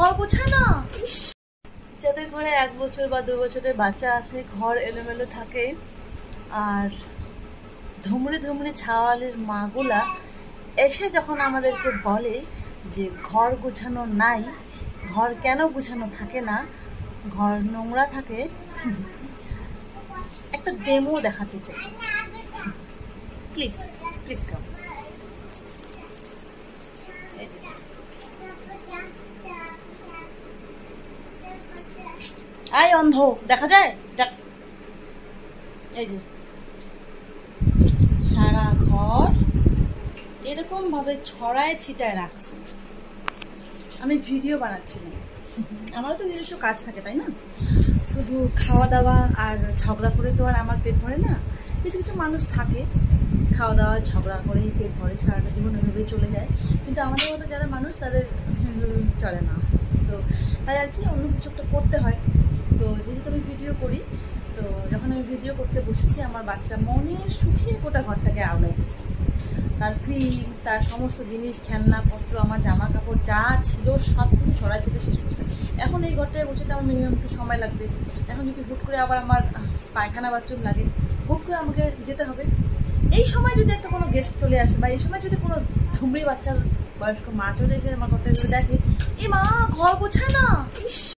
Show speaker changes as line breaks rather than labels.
ঘর গোছায় না। যাদের ঘরে 1 বছর বা 2 বছরের বাচ্চা আছে, ঘর এলোমেলো থাকে, আর ধুমড়ে ধুমড়ে ছাওয়ালের মাগুলা এসে যখন আমাদেরকে বলে যে ঘর গোছানো নাই, ঘর কেন গোছানো থাকে না, ঘর নোংরা থাকে, একটা ডেমো দেখাতে চাই। Please please come. আয় অন্ধ, দেখা যায়? এই যে সারা ঘর এরকম ভাবে ছড়ায় ছিটায় রাখছে। আমি ভিডিও বানাচ্ছিলাম, আমারও তো নিজস্ব কাজ থাকে, তাই না? শুধু খাওয়া দাওয়া আর ঝগড়া করে তো আর আমার পেট ভরে না। কিছু কিছু মানুষ থাকে খাওয়া দাওয়া ঝগড়া করেই পেট ভরে, সারাটা জীবন এভাবেই চলে যায়। কিন্তু আমাদের মতো যারা মানুষ, তাদের চলে না। তো তাই আর কি, অন্য কিছু একটা করতে হয়। তো যেহেতু আমি ভিডিও করি, তো যখন আমি ভিডিও করতে বসেছি, আমার বাচ্চা মনে সুখে গোটা ঘরটাকে আওড়াই দিয়েছে। তার ক্রিম, তার সমস্ত জিনিস, খেলনাপত্র, আমার জামা কাপড় যা ছিল সব কিছু ছড়াই ছিটে শেষ করছে। এখন এই ঘরটায় বসেতে আমার মিনিমাম একটু সময় লাগবে। এখন যদি হুট করে আবার আমার পায়খানা বাথরুম লাগে, হুট করে আমাকে যেতে হবে। এই সময় যদি একটা কোনো গেস্ট চলে আসে, বা এই সময় যদি কোনো ধুমড়ি বাচ্চার বয়স্ক মা চলে এসে আমার ঘরটা দেখে, এ মা ঘর গোছায় না, ইস।